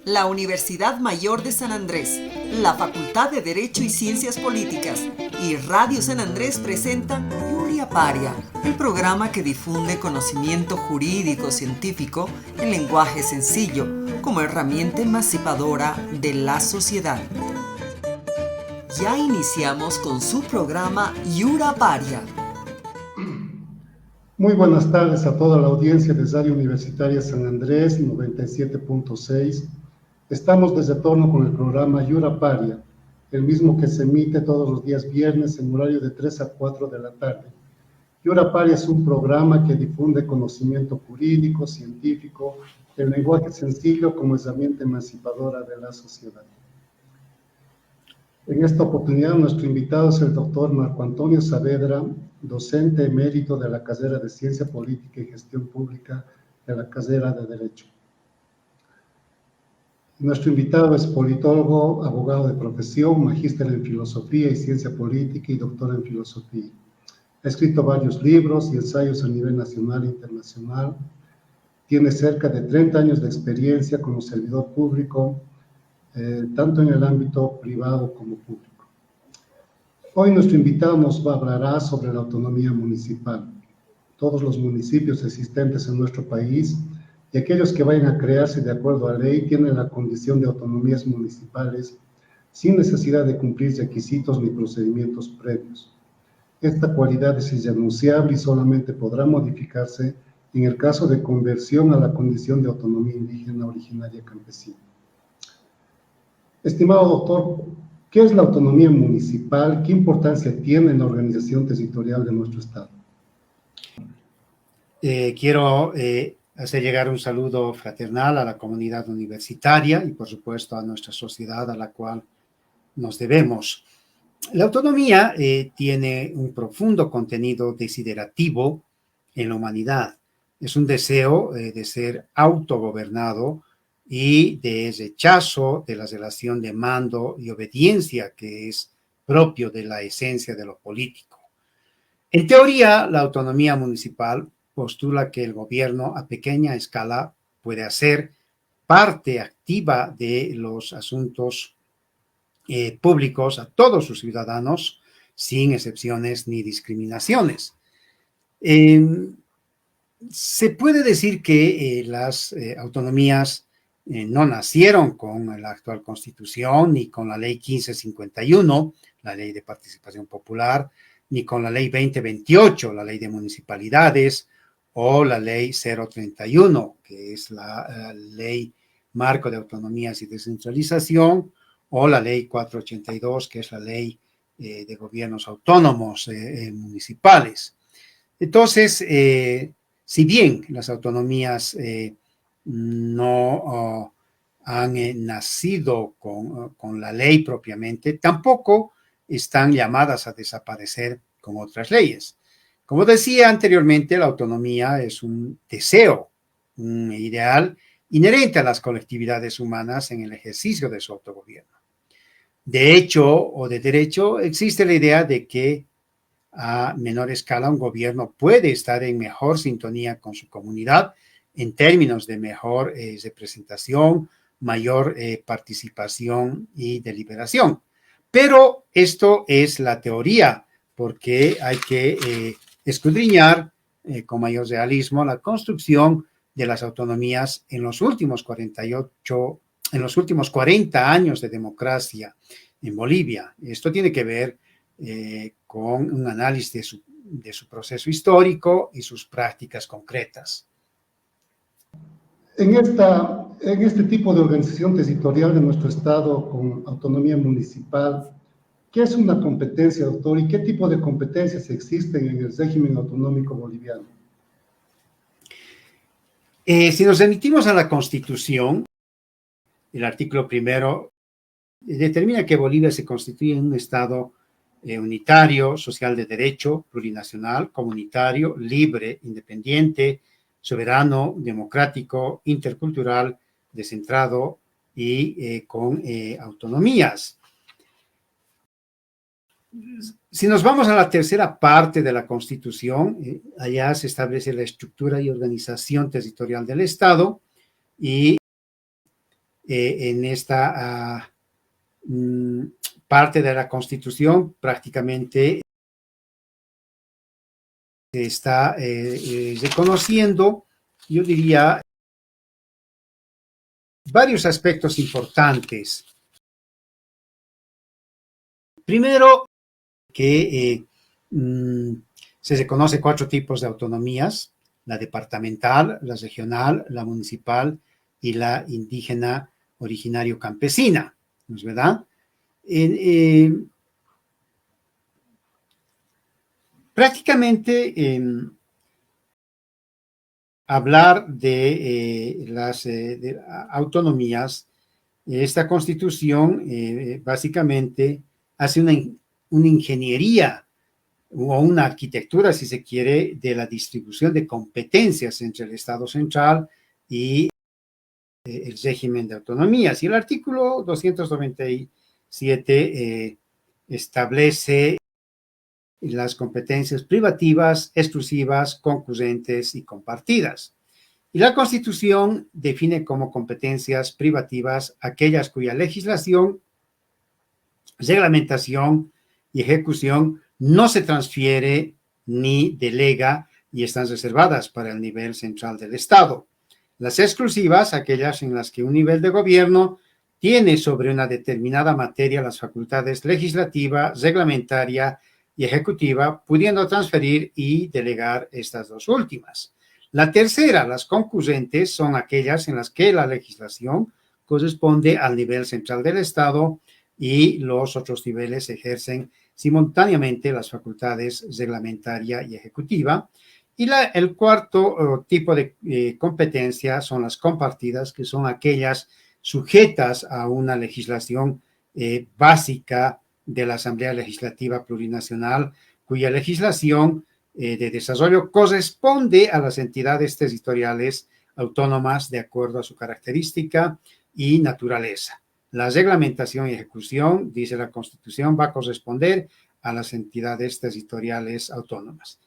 la Universidad Mayor de San Andrés, la Facultad de Derecho y Ciencias Políticas y Radio San Andrés presentan Yuria Paria, el programa que difunde conocimiento jurídico científico en lenguaje sencillo como herramienta emancipadora de la sociedad. Ya iniciamos con su programa Yura Paria. Muy buenas tardes a toda la audiencia de Radio Universitaria San Andrés 97.6. Estamos de retorno con el programa Yura Paria, el mismo que se emite todos los días viernes en horario de 3 a 4 de la tarde. Yura Paria es un programa que difunde conocimiento jurídico, científico, el lenguaje sencillo como herramienta emancipadora de la sociedad. En esta oportunidad, nuestro invitado es el doctor Marco Antonio Saavedra, docente emérito de la carrera de Ciencia Política y Gestión Pública de la carrera de Derecho. Nuestro invitado es politólogo, abogado de profesión, magíster en Filosofía y Ciencia Política y doctor en Filosofía. Ha escrito varios libros y ensayos a nivel nacional e internacional. Tiene cerca de 30 años de experiencia como servidor público, tanto en el ámbito privado como público. Hoy nuestro invitado nos hablará sobre la autonomía municipal. Todos los municipios existentes en nuestro país y aquellos que vayan a crearse de acuerdo a ley tienen la condición de autonomías municipales sin necesidad de cumplir requisitos ni procedimientos previos. Esta cualidad es irrenunciable y solamente podrá modificarse en el caso de conversión a la condición de autonomía indígena originaria campesina. Estimado doctor, ¿qué es la autonomía municipal? ¿Qué importancia tiene en la organización territorial de nuestro Estado? Quiero hacer llegar un saludo fraternal a la comunidad universitaria y, por supuesto, a nuestra sociedad a la cual nos debemos. La autonomía tiene un profundo contenido desiderativo en la humanidad. Es un deseo de ser autogobernado y de rechazo de la relación de mando y obediencia que es propio de la esencia de lo político. En teoría, la autonomía municipal postula que el gobierno a pequeña escala puede hacer parte activa de los asuntos públicos a todos sus ciudadanos, sin excepciones ni discriminaciones. Se puede decir que las autonomías no nacieron con la actual Constitución, ni con la Ley 1551, la Ley de Participación Popular, ni con la Ley 2028, la Ley de Municipalidades, o la Ley 031, que es la Ley Marco de Autonomías y Descentralización, o la Ley 482, que es la Ley de Gobiernos Autónomos Municipales. Entonces, si bien las autonomías no han nacido con la ley propiamente, tampoco están llamadas a desaparecer con otras leyes. Como decía anteriormente, la autonomía es un deseo, un ideal inherente a las colectividades humanas en el ejercicio de su autogobierno. De hecho o de derecho, existe la idea de que a menor escala un gobierno puede estar en mejor sintonía con su comunidad en términos de mejor representación, mayor participación y deliberación. Pero esto es la teoría, porque hay que escudriñar con mayor realismo la construcción de las autonomías en los últimos 40 años de democracia en Bolivia. Esto tiene que ver con un análisis de su proceso histórico y sus prácticas concretas. En este tipo de organización territorial de nuestro Estado con autonomía municipal, ¿qué es una competencia, doctor? ¿Y qué tipo de competencias existen en el régimen autonómico boliviano? Si nos remitimos a la Constitución, el artículo primero determina que Bolivia se constituye en un Estado unitario, social de derecho, plurinacional, comunitario, libre, independiente, soberano, democrático, intercultural, descentrado y con autonomías. Si nos vamos a la tercera parte de la Constitución, allá se establece la estructura y organización territorial del Estado y en esta parte de la Constitución prácticamente se está reconociendo, yo diría, varios aspectos importantes. Primero, que se reconoce 4 tipos de autonomías: la departamental, la regional, la municipal y la indígena originario campesina, ¿no es verdad? Prácticamente hablar de las de autonomías, esta Constitución básicamente hace una ingeniería o una arquitectura, si se quiere, de la distribución de competencias entre el Estado central y el régimen de autonomías. Y el artículo 297 establece las competencias privativas, exclusivas, concurrentes y compartidas. Y la Constitución define como competencias privativas aquellas cuya legislación, reglamentación y ejecución no se transfiere ni delega y están reservadas para el nivel central del Estado. Las exclusivas, aquellas en las que un nivel de gobierno tiene sobre una determinada materia las facultades legislativa, reglamentaria y ejecutiva, pudiendo transferir y delegar estas dos últimas. La tercera, las concurrentes, son aquellas en las que la legislación corresponde al nivel central del Estado y los otros niveles ejercen simultáneamente las facultades reglamentaria y ejecutiva. Y el cuarto tipo de competencia son las compartidas, que son aquellas sujetas a una legislación básica de la Asamblea Legislativa Plurinacional, cuya legislación de desarrollo corresponde a las entidades territoriales autónomas de acuerdo a su característica y naturaleza. La reglamentación y ejecución, dice la Constitución, va a corresponder a las entidades territoriales autónomas.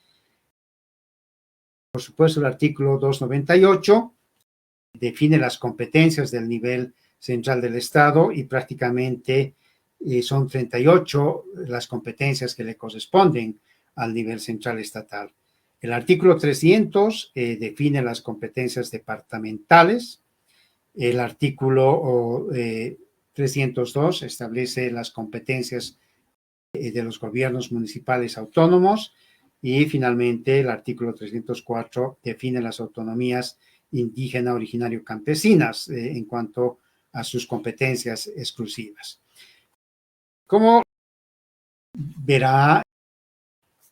Por supuesto, el artículo 298 define las competencias del nivel central del Estado y prácticamente son 38 las competencias que le corresponden al nivel central estatal. El artículo 300 define las competencias departamentales. El artículo 302 establece las competencias de los gobiernos municipales autónomos y finalmente el artículo 304 define las autonomías indígena originario campesinas en cuanto a sus competencias exclusivas. Como verá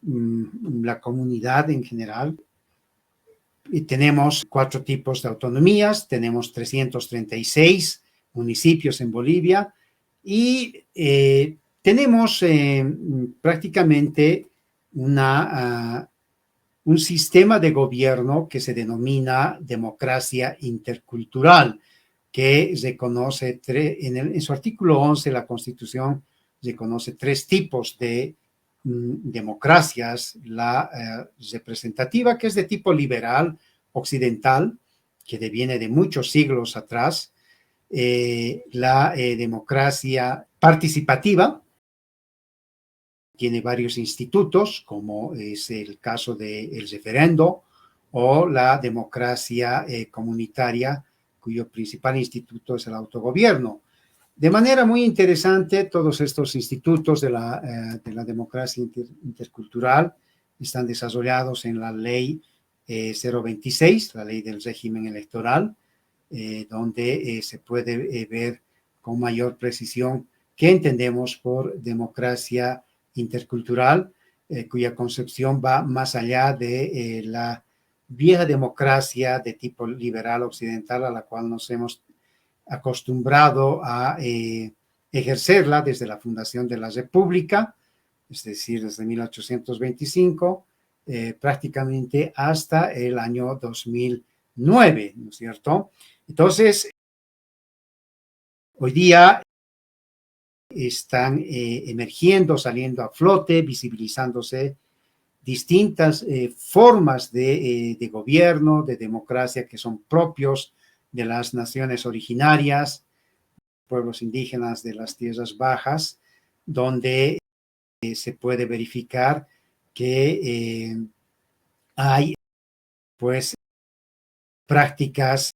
la comunidad en general, tenemos 4 tipos de autonomías, tenemos 336 municipios en Bolivia y tenemos prácticamente un sistema de gobierno que se denomina democracia intercultural, que reconoce, en su artículo 11, la Constitución reconoce 3 tipos de democracias: la representativa, que es de tipo liberal occidental, que deviene de muchos siglos atrás; la democracia participativa, tiene varios institutos, como es el caso del referendo, o la democracia comunitaria, cuyo principal instituto es el autogobierno. De manera muy interesante, todos estos institutos de la democracia intercultural están desarrollados en la ley 026, la ley del régimen electoral, donde se puede ver con mayor precisión qué entendemos por democracia intercultural, cuya concepción va más allá de la vieja democracia de tipo liberal occidental a la cual nos hemos acostumbrado a ejercerla desde la fundación de la República, es decir, desde 1825, prácticamente hasta el año 2009, ¿no es cierto? Entonces, hoy día están emergiendo, saliendo a flote, visibilizándose distintas formas de gobierno, de democracia, que son propios de las naciones originarias, pueblos indígenas de las tierras bajas, donde se puede verificar que hay pues prácticas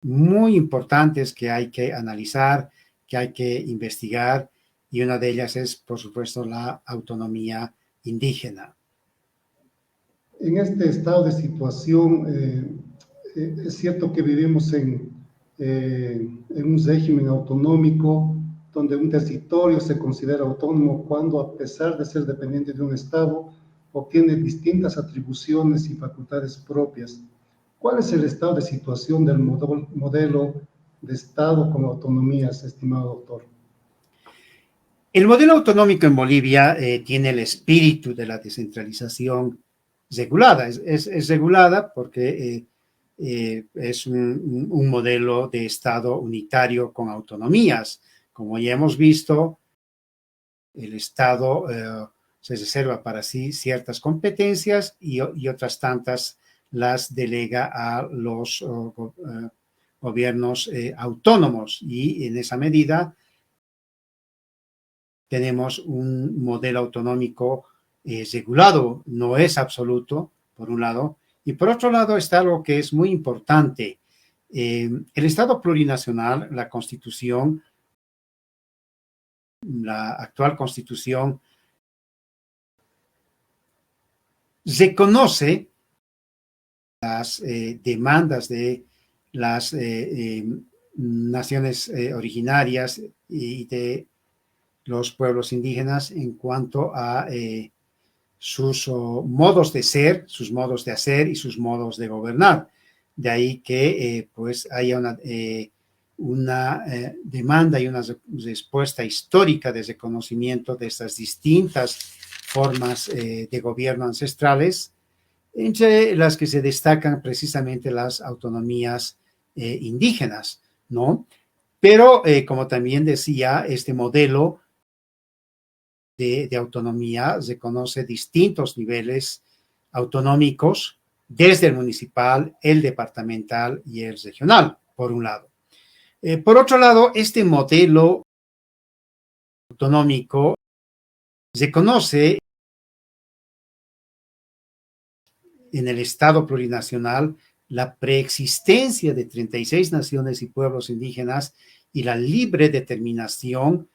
muy importantes que hay que analizar, que hay que investigar, y una de ellas es, por supuesto, la autonomía indígena. En este estado de situación, es cierto que vivimos en un régimen autonómico donde un territorio se considera autónomo cuando, a pesar de ser dependiente de un Estado, obtiene distintas atribuciones y facultades propias. ¿Cuál es el estado de situación del modelo de Estado con autonomías, estimado doctor? El modelo autonómico en Bolivia tiene el espíritu de la descentralización regulada. Es regulada porque es un modelo de Estado unitario con autonomías. Como ya hemos visto, el Estado se reserva para sí ciertas competencias y otras tantas las delega a los gobiernos autónomos, y en esa medida tenemos un modelo autonómico regulado, no es absoluto, por un lado, y por otro lado está algo que es muy importante. El Estado plurinacional, la Constitución, la actual Constitución, reconoce las demandas de las naciones originarias y de los pueblos indígenas en cuanto a sus modos de ser, sus modos de hacer y sus modos de gobernar. De ahí que pues haya una demanda y una respuesta histórica de reconocimiento de estas distintas formas de gobierno ancestrales, entre las que se destacan precisamente las autonomías indígenas, ¿no? Pero, como también decía, este modelo de autonomía reconoce distintos niveles autonómicos, desde el municipal, el departamental y el regional, por un lado. Por otro lado, este modelo autonómico reconoce en el Estado plurinacional la preexistencia de 36 naciones y pueblos indígenas y la libre determinación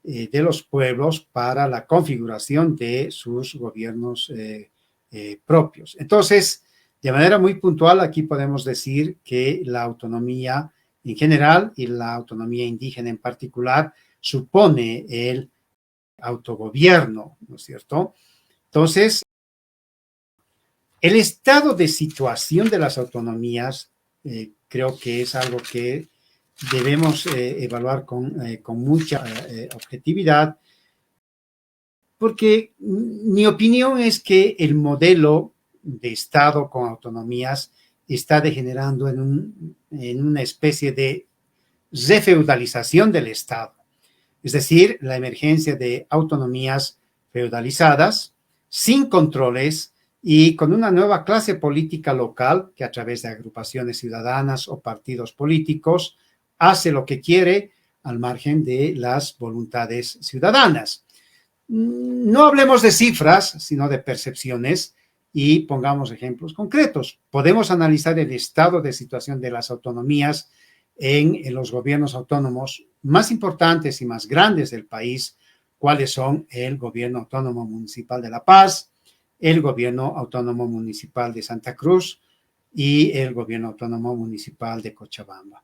de los pueblos para la configuración de sus gobiernos propios. Entonces, de manera muy puntual, aquí podemos decir que la autonomía en general y la autonomía indígena en particular supone el autogobierno, ¿no es cierto? Entonces, el estado de situación de las autonomías creo que es algo que debemos evaluar con mucha objetividad, porque mi opinión es que el modelo de Estado con autonomías está degenerando en una especie de refeudalización del Estado, es decir, la emergencia de autonomías feudalizadas, sin controles y con una nueva clase política local que, a través de agrupaciones ciudadanas o partidos políticos, hace lo que quiere al margen de las voluntades ciudadanas. No hablemos de cifras, sino de percepciones, y pongamos ejemplos concretos. Podemos analizar el estado de situación de las autonomías en los gobiernos autónomos más importantes y más grandes del país, cuáles son el Gobierno Autónomo Municipal de La Paz, el Gobierno Autónomo Municipal de Santa Cruz y el Gobierno Autónomo Municipal de Cochabamba.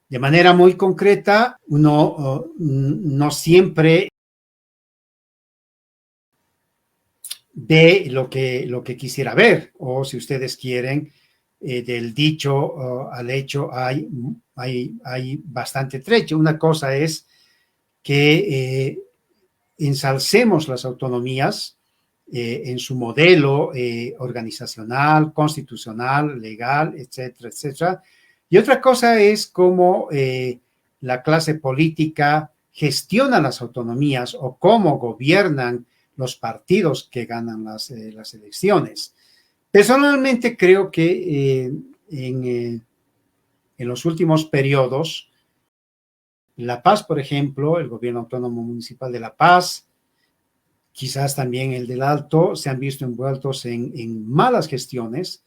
De manera muy concreta, uno no siempre ve lo que quisiera ver, o si ustedes quieren, del dicho al hecho hay bastante trecho. Una cosa es que ensalcemos las autonomías en su modelo organizacional, constitucional, legal, etcétera, etcétera. Y otra cosa es cómo la clase política gestiona las autonomías o cómo gobiernan los partidos que ganan las elecciones. Personalmente creo que en en los últimos periodos, La Paz, por ejemplo, el gobierno autónomo municipal de La Paz, quizás también el del Alto, se han visto envueltos en malas gestiones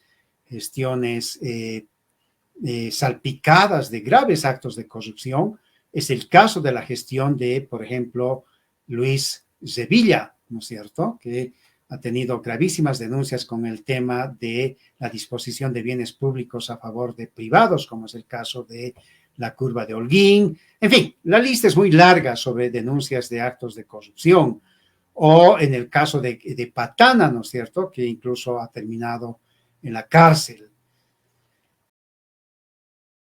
salpicadas de graves actos de corrupción. Es el caso de la gestión de, por ejemplo, Luis Sevilla, ¿no es cierto?, que ha tenido gravísimas denuncias con el tema de la disposición de bienes públicos a favor de privados, como es el caso de la curva de Holguín. En fin, la lista es muy larga sobre denuncias de actos de corrupción. O en el caso de Patana, ¿no es cierto?, que incluso ha terminado en la cárcel.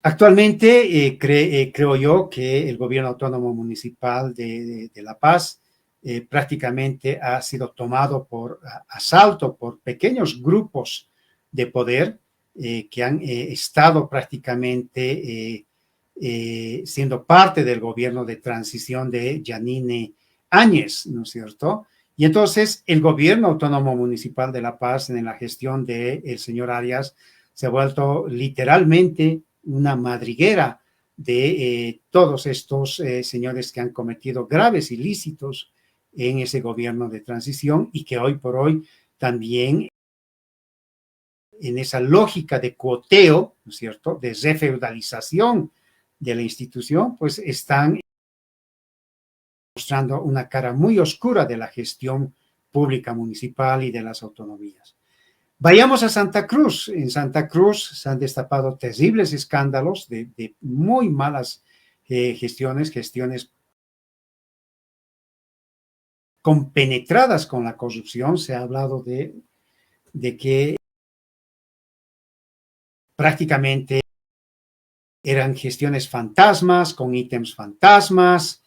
Actualmente creo yo que el gobierno autónomo municipal de La Paz prácticamente ha sido tomado por asalto por pequeños grupos de poder que han estado prácticamente siendo parte del gobierno de transición de Yanine Áñez, ¿no es cierto? Y entonces el gobierno autónomo municipal de La Paz, en la gestión del señor Arias, se ha vuelto literalmente una madriguera de todos estos señores que han cometido graves ilícitos en ese gobierno de transición y que hoy por hoy también en esa lógica de cuoteo, ¿no es cierto?, de refeudalización de la institución, pues están mostrando una cara muy oscura de la gestión pública municipal y de las autonomías. Vayamos a Santa Cruz. En Santa Cruz se han destapado terribles escándalos de muy malas gestiones compenetradas con la corrupción. Se ha hablado de que prácticamente eran gestiones fantasmas, con ítems fantasmas,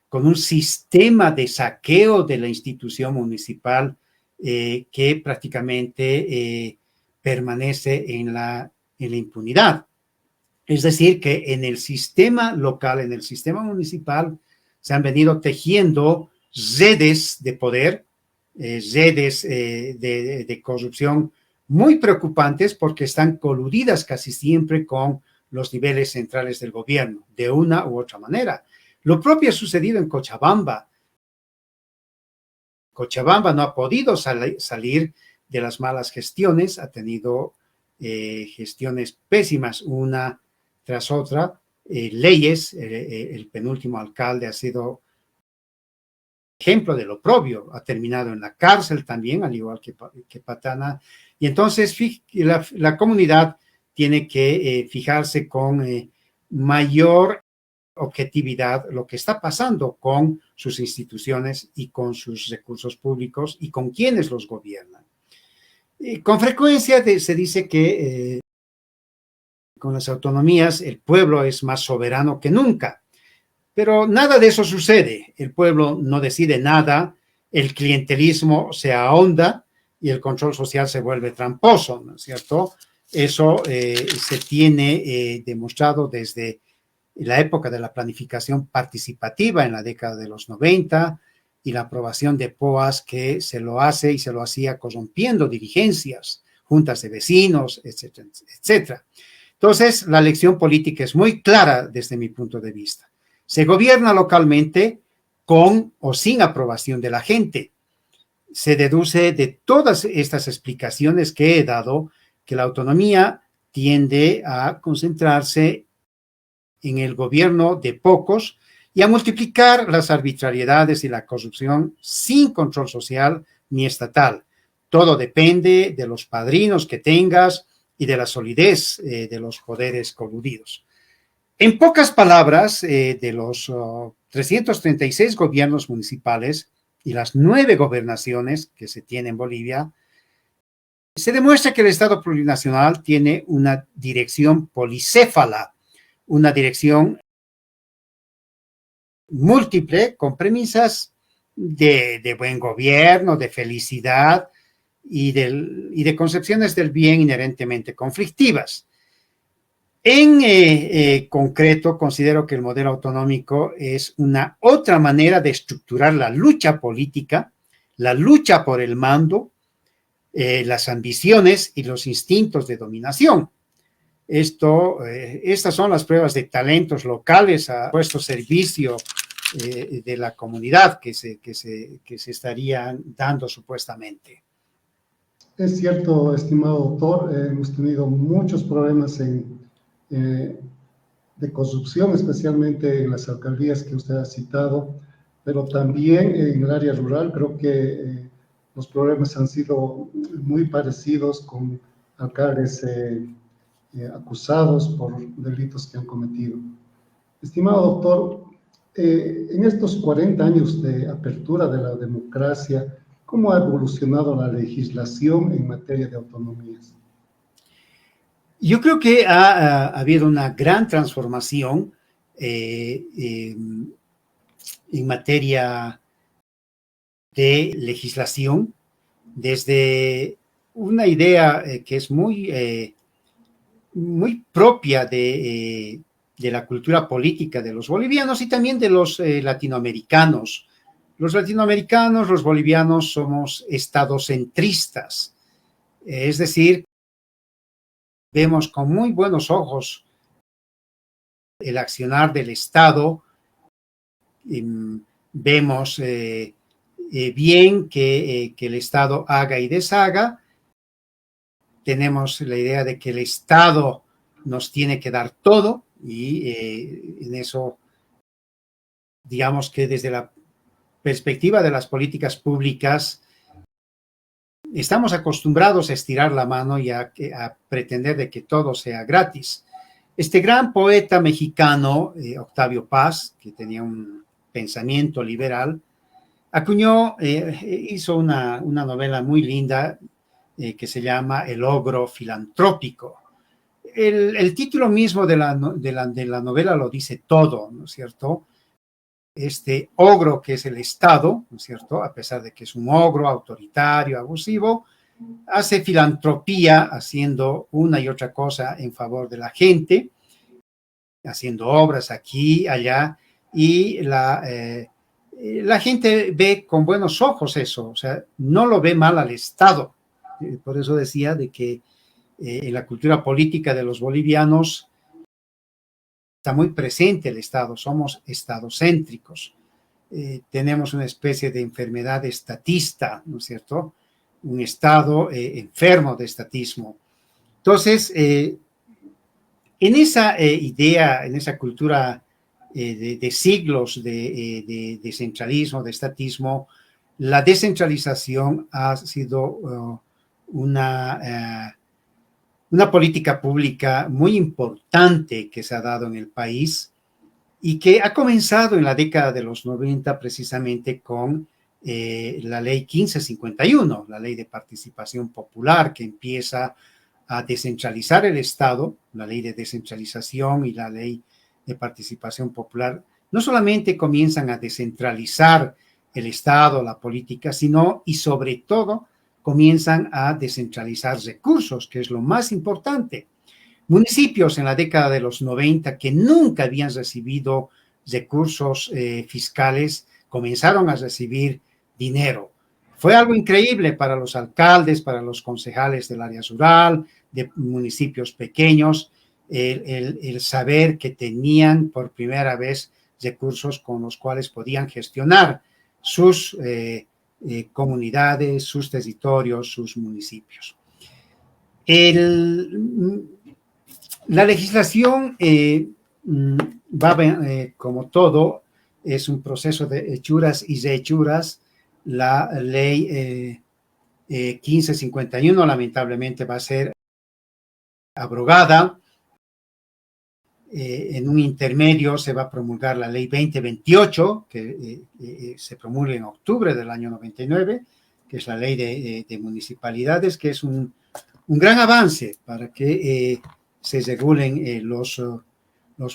con un sistema de saqueo de la institución municipal que prácticamente permanece en la impunidad. Es decir, que en el sistema local, en el sistema municipal, se han venido tejiendo redes de poder, redes de corrupción muy preocupantes porque están coludidas casi siempre con los niveles centrales del gobierno, de una u otra manera. Lo propio ha sucedido en Cochabamba. Cochabamba no ha podido salir de las malas gestiones, ha tenido gestiones pésimas una tras otra, leyes, el penúltimo alcalde ha sido ejemplo de lo propio, ha terminado en la cárcel también, al igual que Patana, y entonces la comunidad tiene que fijarse con mayor objetividad lo que está pasando con sus instituciones y con sus recursos públicos y con quienes los gobiernan. Con frecuencia se dice que con las autonomías el pueblo es más soberano que nunca, pero nada de eso sucede. El pueblo no decide nada, el clientelismo se ahonda y el control social se vuelve tramposo, ¿no es cierto? Eso se tiene demostrado desde la época de la planificación participativa en la década de los 90 y la aprobación de POAS que se lo hace y se lo hacía corrompiendo dirigencias, juntas de vecinos, etcétera, etcétera. Entonces, la lección política es muy clara desde mi punto de vista. Se gobierna localmente con o sin aprobación de la gente. Se deduce de todas estas explicaciones que he dado que la autonomía tiende a concentrarse en el gobierno de pocos y a multiplicar las arbitrariedades y la corrupción sin control social ni estatal. Todo depende de los padrinos que tengas y de la solidez de los poderes coludidos. En pocas palabras, de los 336 gobiernos municipales y las 9 gobernaciones que se tienen en Bolivia, se demuestra que el Estado plurinacional tiene una dirección policéfala, una dirección múltiple con premisas de buen gobierno, de felicidad y de concepciones del bien inherentemente conflictivas. En concreto, considero que el modelo autonómico es una otra manera de estructurar la lucha política, la lucha por el mando, las ambiciones y los instintos de dominación. Estas son las pruebas de talentos locales a puesto servicio de la comunidad que se estarían dando supuestamente. Es cierto, estimado doctor, hemos tenido muchos problemas de corrupción, especialmente en las alcaldías que usted ha citado, pero también en el área rural creo que los problemas han sido muy parecidos con alcaldes acusados por delitos que han cometido. Estimado doctor, en estos 40 años de apertura de la democracia, ¿cómo ha evolucionado la legislación en materia de autonomías? Yo creo que ha habido una gran transformación en materia de legislación, desde una idea que es muy propia de la cultura política de los bolivianos y también de los latinoamericanos. Los latinoamericanos, los bolivianos, somos estadocentristas, es decir, vemos con muy buenos ojos el accionar del Estado, vemos bien que el Estado haga y deshaga, tenemos la idea de que el Estado nos tiene que dar todo y en eso, digamos que desde la perspectiva de las políticas públicas, estamos acostumbrados a estirar la mano y a pretender de que todo sea gratis. Este gran poeta mexicano, Octavio Paz, que tenía un pensamiento liberal, acuñó, hizo una novela muy linda que se llama El ogro filantrópico. El título mismo de la novela lo dice todo, ¿no es cierto? Este ogro que es el Estado, ¿no es cierto?, a pesar de que es un ogro autoritario, abusivo, hace filantropía haciendo una y otra cosa en favor de la gente, haciendo obras aquí, allá, y la gente ve con buenos ojos eso, o sea, no lo ve mal al Estado. Por eso decía de que en la cultura política de los bolivianos está muy presente el Estado, somos estadocéntricos. Tenemos una especie de enfermedad estatista, ¿no es cierto? Un Estado enfermo de estatismo. Entonces, en esa idea, en esa cultura de siglos de centralismo, de estatismo, la descentralización ha sido una política pública muy importante que se ha dado en el país y que ha comenzado en la década de los 90 precisamente con la ley 1551, la ley de participación popular que empieza a descentralizar el Estado, la ley de descentralización y la ley de participación popular, no solamente comienzan a descentralizar el Estado, la política, sino y sobre todo comienzan a descentralizar recursos, que es lo más importante. Municipios en la década de los 90 que nunca habían recibido recursos fiscales comenzaron a recibir dinero. Fue algo increíble para los alcaldes, para los concejales del área rural, de municipios pequeños, el saber que tenían por primera vez recursos con los cuales podían gestionar sus comunidades, sus territorios, sus municipios. La legislación va, como todo, es un proceso de hechuras y rehechuras. La ley 1551 lamentablemente va a ser abrogada. En un intermedio se va a promulgar la ley 2028, que se promulga en octubre del año 99, que es la ley de municipalidades, que es un gran avance para que se regulen los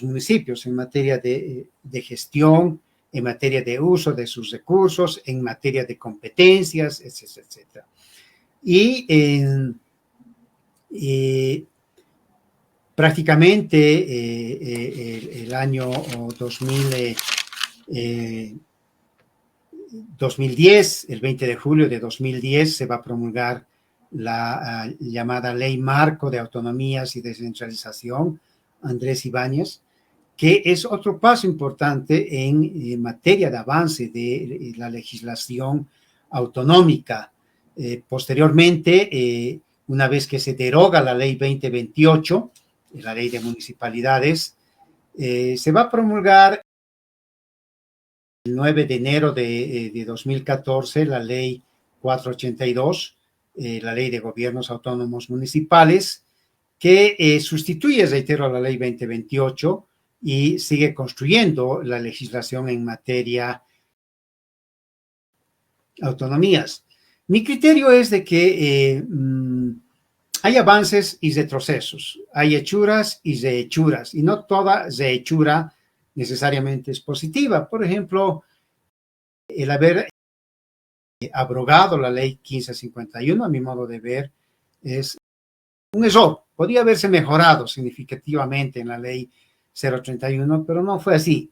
municipios en materia de gestión, en materia de uso de sus recursos, en materia de competencias, etcétera, etcétera. Y prácticamente el año 2010, el 20 de julio de 2010, se va a promulgar la llamada Ley Marco de Autonomías y Descentralización, Andrés Ibáñez, que es otro paso importante en materia de avance de la legislación autonómica. Posteriormente, una vez que se deroga la Ley 2028, la Ley de Municipalidades, se va a promulgar el 9 de enero de 2014 la Ley 482, la Ley de Gobiernos Autónomos Municipales, que sustituye, reitero, a la Ley 2028 y sigue construyendo la legislación en materia de autonomías. Mi criterio es de que hay avances y retrocesos, hay hechuras y rehechuras, y no toda rehechura necesariamente es positiva. Por ejemplo, el haber abrogado la Ley 1551, a mi modo de ver, es un error. Podría haberse mejorado significativamente en la Ley 031, pero no fue así.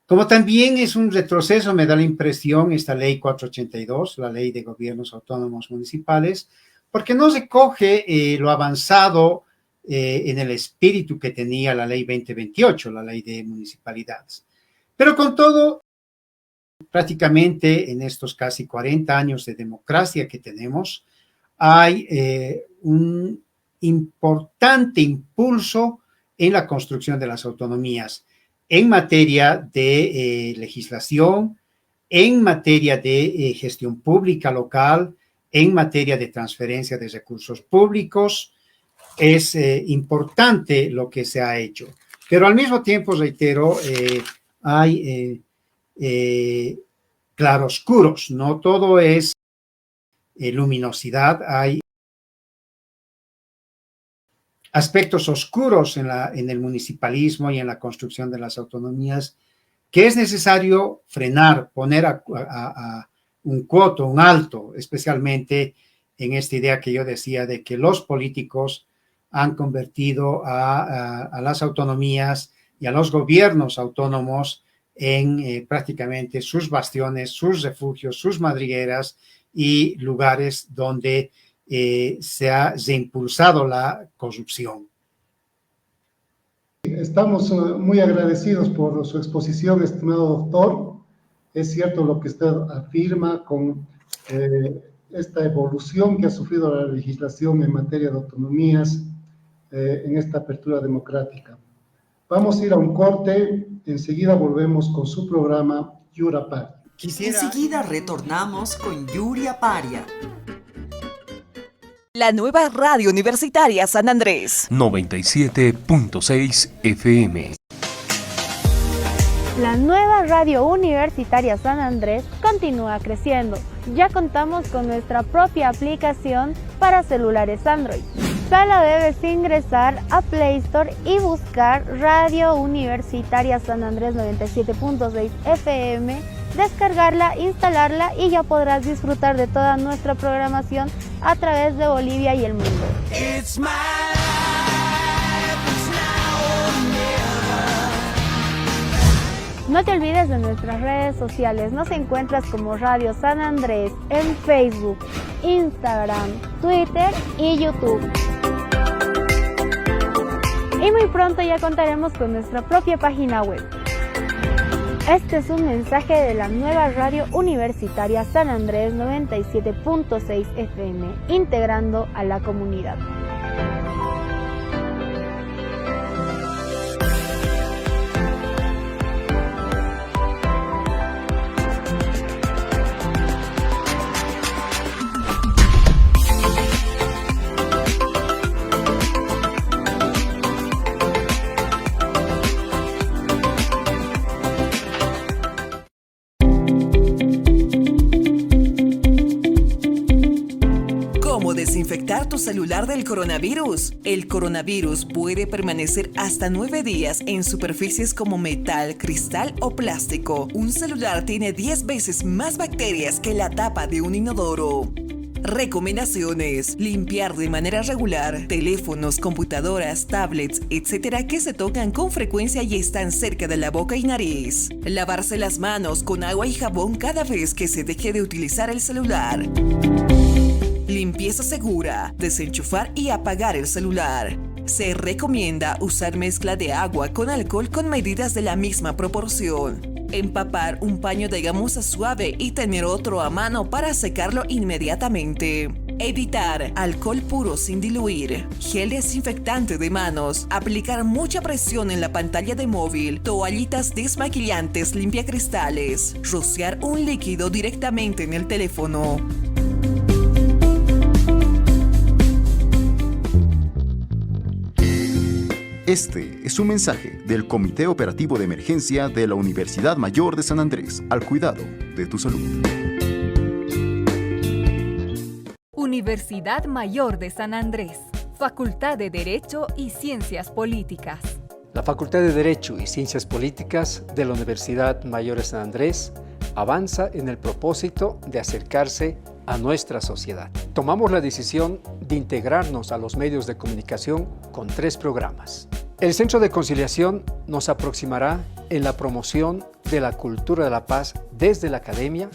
Como también es un retroceso, me da la impresión, esta Ley 482, la Ley de Gobiernos Autónomos Municipales, porque no recoge lo avanzado en el espíritu que tenía la Ley 2028, la Ley de Municipalidades. Pero con todo, prácticamente en estos casi 40 años de democracia que tenemos, hay un importante impulso en la construcción de las autonomías en materia de legislación, en materia de gestión pública local, en materia de transferencia de recursos públicos. Es importante lo que se ha hecho, pero al mismo tiempo, reitero, hay claroscuros, no todo es luminosidad, hay aspectos oscuros en el municipalismo y en la construcción de las autonomías que es necesario frenar, poner a un coto, un alto, especialmente en esta idea que yo decía de que los políticos han convertido a las autonomías y a los gobiernos autónomos en prácticamente sus bastiones, sus refugios, sus madrigueras y lugares donde se ha reimpulsado la corrupción. Estamos muy agradecidos por su exposición, estimado doctor. Es cierto lo que usted afirma con esta evolución que ha sufrido la legislación en materia de autonomías en esta apertura democrática. Vamos a ir a un corte, enseguida volvemos con su programa Yura Paria. Enseguida retornamos con Yuria Paria. La nueva radio universitaria San Andrés. 97.6 FM. La nueva radio universitaria San Andrés continúa creciendo. Ya contamos con nuestra propia aplicación para celulares Android. Solo debes ingresar a Play Store y buscar Radio Universitaria San Andrés 97.6 FM, descargarla, instalarla y ya podrás disfrutar de toda nuestra programación a través de Bolivia y el mundo. No te olvides de nuestras redes sociales. Nos encuentras como Radio San Andrés en Facebook, Instagram, Twitter y YouTube. Y muy pronto ya contaremos con nuestra propia página web. Este es un mensaje de la nueva radio universitaria San Andrés 97.6 FM, integrando a la comunidad. Desinfectar tu celular del coronavirus. El coronavirus puede permanecer hasta 9 días en superficies como metal, cristal o plástico. Un celular tiene 10 veces más bacterias que la tapa de un inodoro. Recomendaciones: limpiar de manera regular teléfonos, computadoras, tablets, etcétera que se tocan con frecuencia y están cerca de la boca y nariz. Lavarse las manos con agua y jabón cada vez que se deje de utilizar el celular. limpieza segura, desenchufar y apagar el celular. Se recomienda usar mezcla de agua con alcohol con medidas de la misma proporción. Empapar un paño de gamuza suave y tener otro a mano para secarlo inmediatamente. Evitar alcohol puro sin diluir, gel desinfectante de manos, aplicar mucha presión en la pantalla de móvil, toallitas desmaquillantes limpiacristales, rociar un líquido directamente en el teléfono. Este es un mensaje del Comité Operativo de Emergencia de la Universidad Mayor de San Andrés, al cuidado de tu salud. Universidad Mayor de San Andrés, Facultad de Derecho y Ciencias Políticas. La Facultad de Derecho y Ciencias Políticas de la Universidad Mayor de San Andrés avanza en el propósito de acercarse a nuestra sociedad. Tomamos la decisión de integrarnos a los medios de comunicación con 3 programas. El Centro de Conciliación nos aproximará en la promoción de la cultura de la paz desde la academia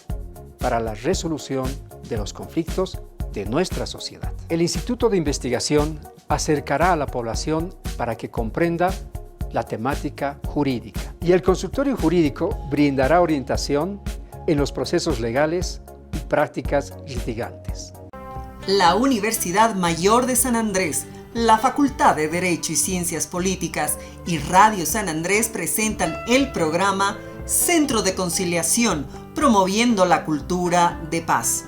para la resolución de los conflictos de nuestra sociedad. El Instituto de Investigación acercará a la población para que comprenda la temática jurídica. Y el consultorio jurídico brindará orientación en los procesos legales y prácticas litigantes. La Universidad Mayor de San Andrés, la Facultad de Derecho y Ciencias Políticas y Radio San Andrés presentan el programa Centro de Conciliación, promoviendo la cultura de paz.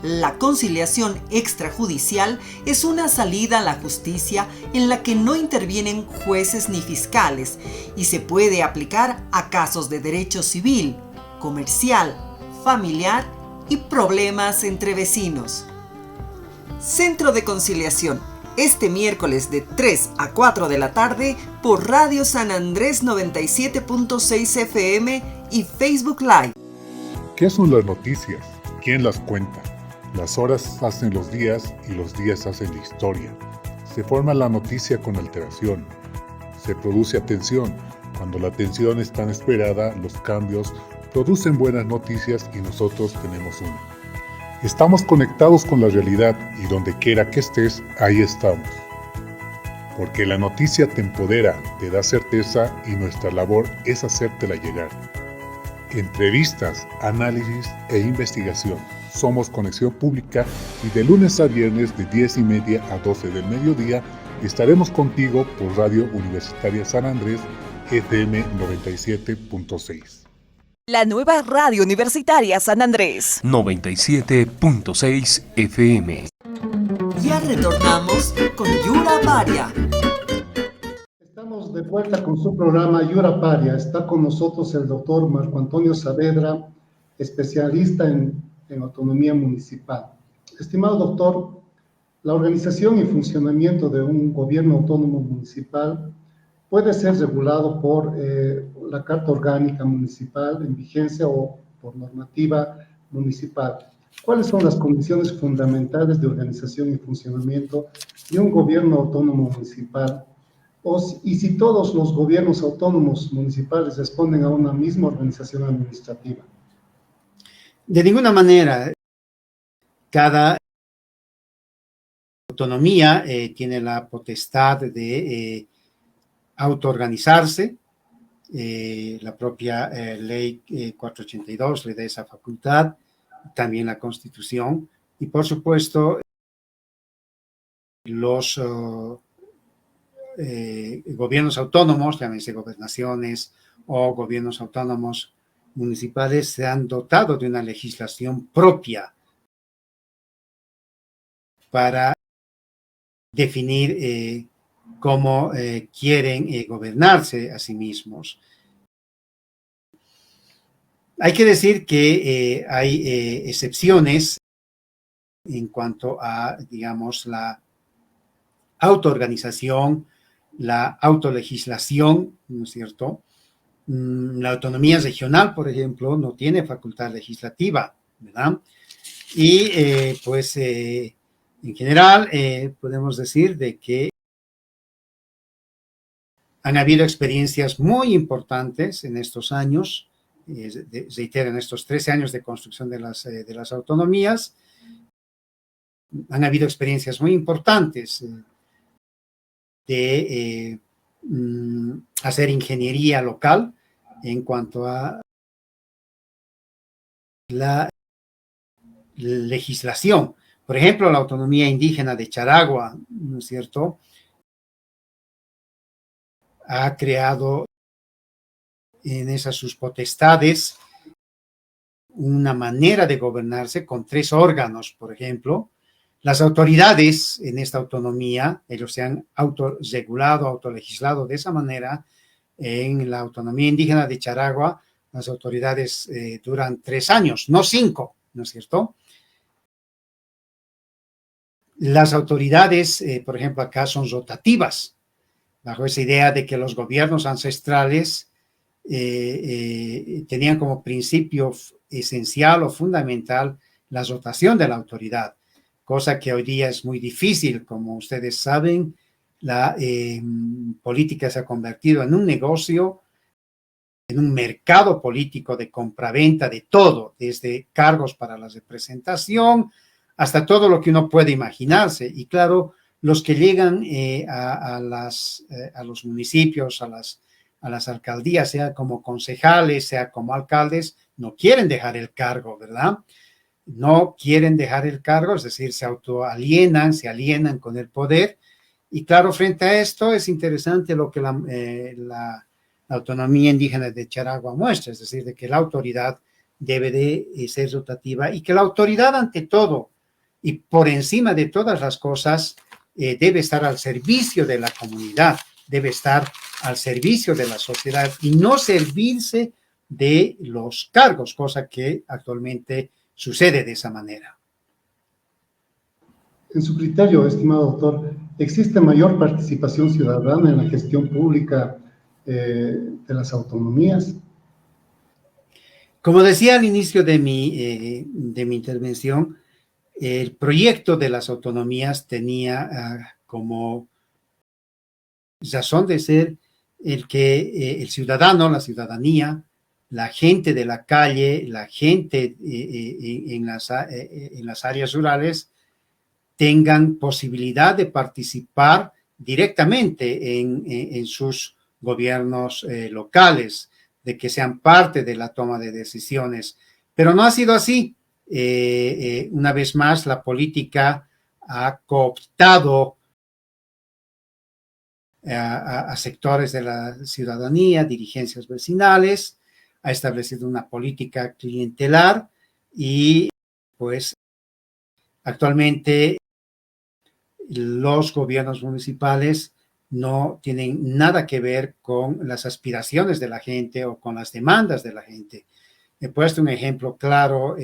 La conciliación extrajudicial es una salida a la justicia en la que no intervienen jueces ni fiscales y se puede aplicar a casos de derecho civil, comercial, familiar y problemas entre vecinos. Centro de Conciliación, este miércoles de 3 a 4 de la tarde por Radio San Andrés 97.6 FM y Facebook Live. ¿Qué son las noticias? ¿Quién las cuenta? Las horas hacen los días y los días hacen la historia. Se forma la noticia con alteración. Se produce atención. Cuando la atención es tan esperada, los cambios producen buenas noticias y nosotros tenemos una. Estamos conectados con la realidad y donde quiera que estés, ahí estamos. Porque la noticia te empodera, te da certeza y nuestra labor es hacértela llegar. Entrevistas, análisis e investigación. Somos Conexión Pública y de lunes a viernes de 10:30 a 12 del mediodía estaremos contigo por Radio Universitaria San Andrés FM 97.6. La nueva Radio Universitaria San Andrés 97.6 FM. Ya retornamos con Yura Paria. Estamos de vuelta con su programa Yura Paria. Está con nosotros el doctor Marco Antonio Saavedra, especialista en autonomía municipal. Estimado doctor, la organización y funcionamiento de un gobierno autónomo municipal puede ser regulado por la Carta Orgánica Municipal en vigencia o por normativa municipal. ¿Cuáles son las condiciones fundamentales de organización y funcionamiento de un gobierno autónomo municipal? Y si todos los gobiernos autónomos municipales responden a una misma organización administrativa. De ninguna manera. Cada autonomía tiene la potestad de autoorganizarse. La propia ley 482 le da esa facultad, también la Constitución, y por supuesto los gobiernos autónomos, llámense gobernaciones o gobiernos autónomos municipales, se han dotado de una legislación propia para definir cómo quieren gobernarse a sí mismos. Hay que decir que hay excepciones en cuanto a, digamos, la autoorganización, la autolegislación, ¿no es cierto? La autonomía regional, por ejemplo, no tiene facultad legislativa, ¿verdad? Y en general podemos decir de que han habido experiencias muy importantes en estos años, reitero, en estos 13 años de construcción de las autonomías, han habido experiencias muy importantes de hacer ingeniería local en cuanto a la legislación. Por ejemplo, la autonomía indígena de Charagua, ¿no es cierto?, ha creado en esas sus potestades una manera de gobernarse con 3 órganos, por ejemplo. Las autoridades en esta autonomía, ellos se han autorregulado, autolegislado de esa manera. En la autonomía indígena de Charagua, las autoridades duran 3 años, no 5, ¿no es cierto? Las autoridades, por ejemplo, acá son rotativas, bajo esa idea de que los gobiernos ancestrales tenían como principio esencial o fundamental la rotación de la autoridad, cosa que hoy día es muy difícil. Como ustedes saben, la política se ha convertido en un negocio, en un mercado político de compraventa de todo, desde cargos para la representación hasta todo lo que uno puede imaginarse. Y claro, los que llegan a los municipios, a las alcaldías, sea como concejales, sea como alcaldes, no quieren dejar el cargo, ¿verdad? No quieren dejar el cargo, es decir, se autoalienan, se alienan con el poder. Y claro, frente a esto es interesante lo que la autonomía indígena de Charagua muestra, es decir, de que la autoridad debe de ser rotativa y que la autoridad ante todo y por encima de todas las cosas debe estar al servicio de la comunidad, debe estar al servicio de la sociedad y no servirse de los cargos, cosa que actualmente sucede de esa manera. En su criterio, estimado doctor, ¿existe mayor participación ciudadana en la gestión pública de las autonomías? Como decía al inicio de mi intervención, el proyecto de las autonomías tenía como razón de ser el que el ciudadano, la ciudadanía, la gente de la calle, la gente en las áreas rurales tengan posibilidad de participar directamente en sus gobiernos locales, de que sean parte de la toma de decisiones. Pero no ha sido así. Una vez más, la política ha cooptado a sectores de la ciudadanía, dirigencias vecinales, ha establecido una política clientelar y pues actualmente los gobiernos municipales no tienen nada que ver con las aspiraciones de la gente o con las demandas de la gente. He puesto un ejemplo claro,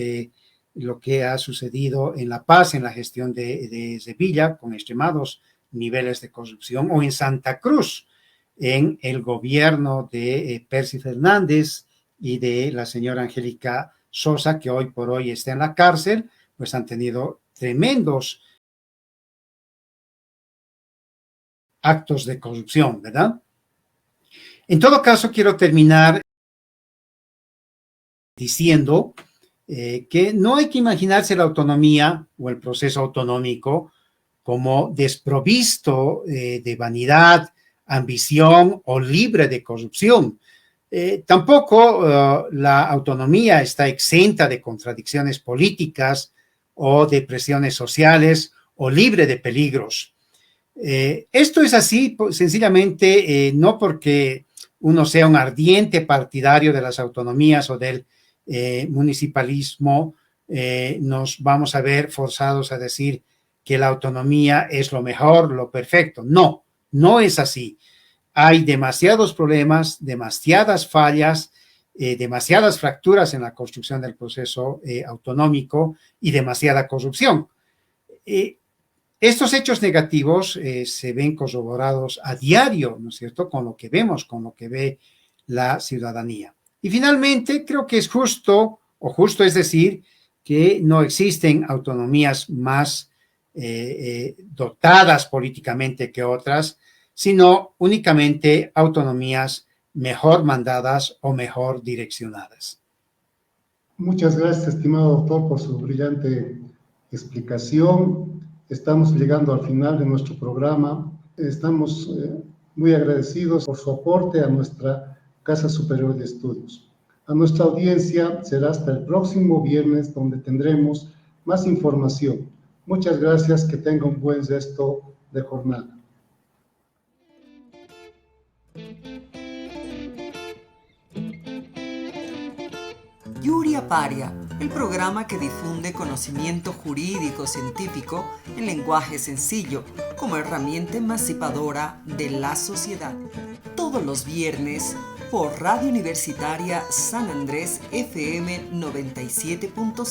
lo que ha sucedido en La Paz, en la gestión de Sevilla, con extremados niveles de corrupción, o en Santa Cruz, en el gobierno de Percy Fernández y de la señora Angélica Sosa, que hoy por hoy está en la cárcel, pues han tenido tremendos actos de corrupción, ¿verdad? En todo caso, quiero terminar diciendo que no hay que imaginarse la autonomía o el proceso autonómico como desprovisto de vanidad, ambición o libre de corrupción. Tampoco la autonomía está exenta de contradicciones políticas o de presiones sociales o libre de peligros. Esto es así sencillamente no porque uno sea un ardiente partidario de las autonomías o del municipalismo, nos vamos a ver forzados a decir que la autonomía es lo mejor, lo perfecto. No, no es así. Hay demasiados problemas, demasiadas fallas, demasiadas fracturas en la construcción del proceso autonómico y demasiada corrupción. Estos hechos negativos se ven corroborados a diario, ¿no es cierto?, con lo que vemos, con lo que ve la ciudadanía. Y finalmente, creo que es justo, o justo es decir, que no existen autonomías más dotadas políticamente que otras, sino únicamente autonomías mejor mandadas o mejor direccionadas. Muchas gracias, estimado doctor, por su brillante explicación. Estamos llegando al final de nuestro programa. Estamos muy agradecidos por su aporte a nuestra Casa Superior de Estudios. A nuestra audiencia será hasta el próximo viernes, donde tendremos más información. Muchas gracias, que tenga un buen resto de jornada. Yuria Paria, el programa que difunde conocimiento jurídico científico en lenguaje sencillo como herramienta emancipadora de la sociedad. Todos los viernes por Radio Universitaria San Andrés FM 97.5.